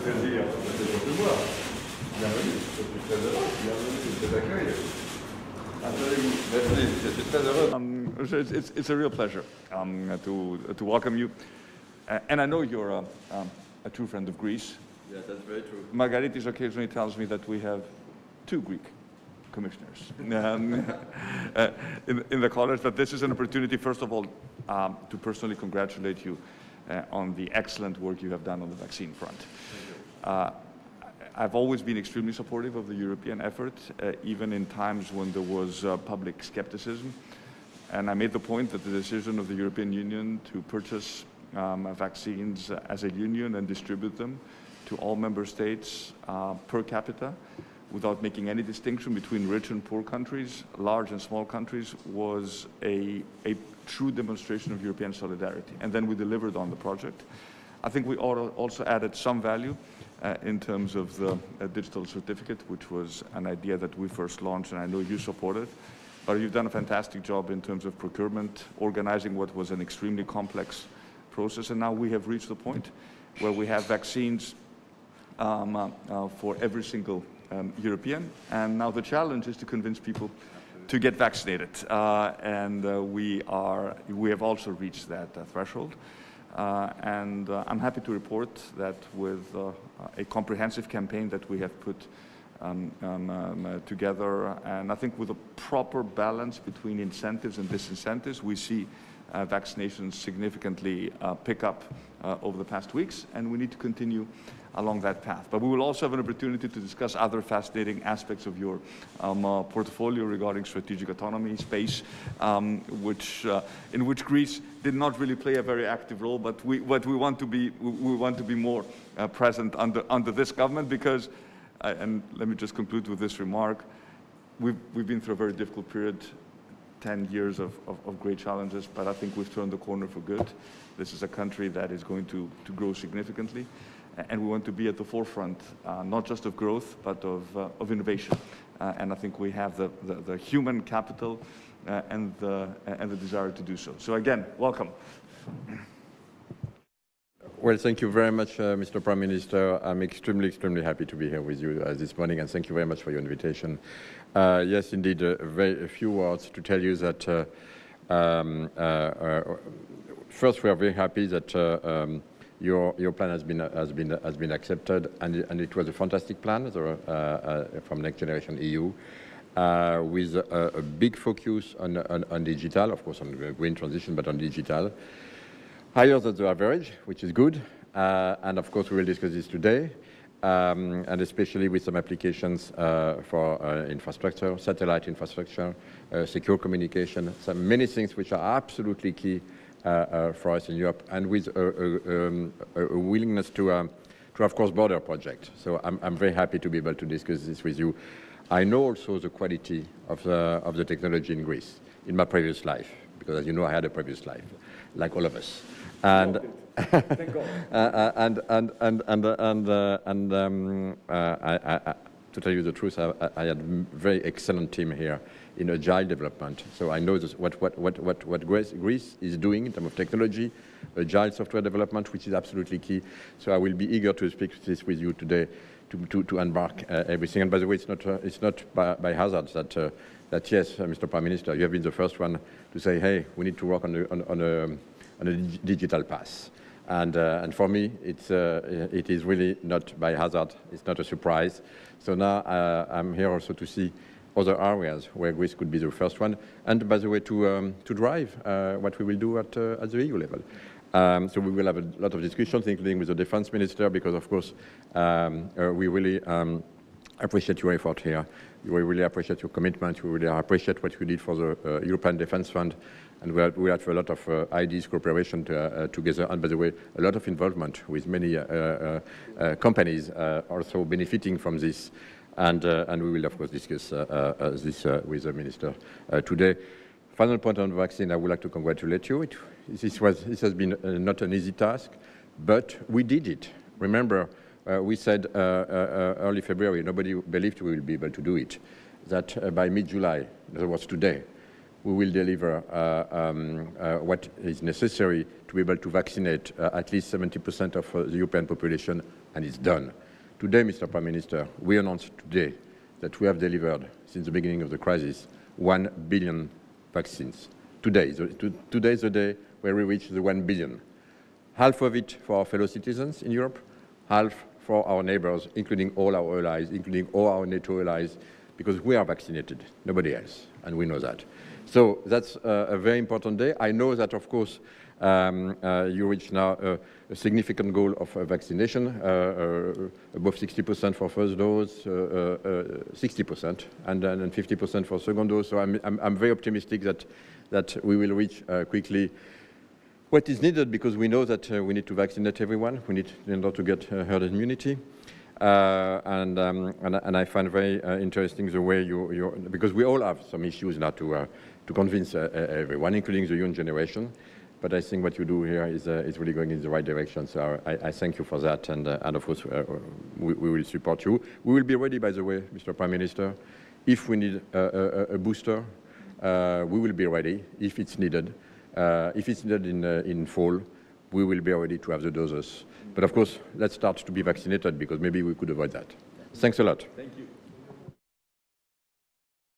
plaisir de te voir. Bienvenue, je suis très heureux. Bienvenue, je t'accueille. Merci, je suis très heureux. It's a real pleasure to welcome you. And I know you're a true friend of Greece. Yes, that's very true. Margaritis occasionally tells me that we have two Greek commissioners in the college, but this is an opportunity, first of all, to personally congratulate you on the excellent work you have done on the vaccine front. I've always been extremely supportive of the European effort, even in times when there was public skepticism. And I made the point that the decision of the European Union to purchase vaccines as a union and distribute them to all member states per capita, without making any distinction between rich and poor countries, large and small countries, was a true demonstration of European solidarity. And then we delivered on the project. I think we also added some value in terms of the digital certificate, which was an idea that we first launched, and I know you supported. But you've done a fantastic job in terms of procurement, organizing what was an extremely complex process. And now we have reached the point where we have vaccines for every single European, and now the challenge is to convince people to get vaccinated, and we have also reached that threshold, and I'm happy to report that with a comprehensive campaign that we have put together, and I think with a proper balance between incentives and disincentives, we see vaccinations significantly pick up over the past weeks, and we need to continue along that path. But we will also have an opportunity to discuss other fascinating aspects of your portfolio regarding strategic autonomy, space, in which Greece did not really play a very active role, but we want to be more present under this government, because, and let me just conclude with this remark, we've been through a very difficult period, 10 years of great challenges, but I think we've turned the corner for good. This is a country that is going to grow significantly, and we want to be at the forefront, not just of growth, but of innovation. And I think we have the human capital and the desire to do so. So again, welcome. Well, thank you very much, Mr. Prime Minister. I'm extremely happy to be here with you this morning, and thank you very much for your invitation. Yes, indeed, a few words to tell you that first, we are very happy that your plan has been accepted, and it was a fantastic plan from Next Generation EU, with a big focus on digital, of course, on the green transition, but on digital. Higher than the average, which is good, and of course we will discuss this today, and especially with some applications for infrastructure, satellite infrastructure, secure communication, many things which are absolutely key for us in Europe, and with a willingness to have cross-border projects. So I'm very happy to be able to discuss this with you. I know also the quality of the technology in Greece in my previous life, because as you know, I had a previous life, like all of us. And to tell you the truth, I had a very excellent team here in agile development. So I know this, what Greece is doing in terms of technology, agile software development, which is absolutely key. So I will be eager to speak this with you today to embark everything. And by the way, it's not by hazard that yes, Mr. Prime Minister, you have been the first one to say, hey, we need to work on a digital path. And for me, it is really not by hazard. It's not a surprise. So now I'm here also to see other areas where Greece could be the first one. And by the way, to drive what we will do at the EU level. So we will have a lot of discussions, including with the defense minister, because of course we really appreciate your effort here. We really appreciate your commitment. We really appreciate what you did for the European Defence Fund. And we have a lot of ideas, cooperation together. And by the way, a lot of involvement with many companies also benefiting from this. And we will, of course, discuss this with the Minister today. Final point on the vaccine, I would like to congratulate you. This has been not an easy task, but we did it. Remember, we said early February, nobody believed we will be able to do it, that by mid-July, in other words today, we will deliver what is necessary to be able to vaccinate at least 70% of the European population, and it's done. Today, Mr. Prime Minister, we announced today that we have delivered, since the beginning of the crisis, 1 billion vaccines. Today is the day where we reach the 1 billion. Half of it for our fellow citizens in Europe, half for our neighbors, including all our allies, including all our NATO allies, because we are vaccinated, nobody else, and we know that. So that's a very important day. I know that, of course, you reach now a significant goal of vaccination, above 60% for first dose, 60%, and then 50% for second dose. So I'm very optimistic that we will reach quickly what is needed, because we know that we need to vaccinate everyone. We need in order to get herd immunity. And I find very interesting the way because we all have some issues now to convince everyone, including the young generation. But I think what you do here is really going in the right direction. So I thank you for that, and of course we will support you. We will be ready, by the way, Mr. Prime Minister. If we need a booster, we will be ready if it's needed. If it's needed in fall, we will be ready to have the doses. But of course, let's start to be vaccinated, because maybe we could avoid that. Thanks a lot. Thank you.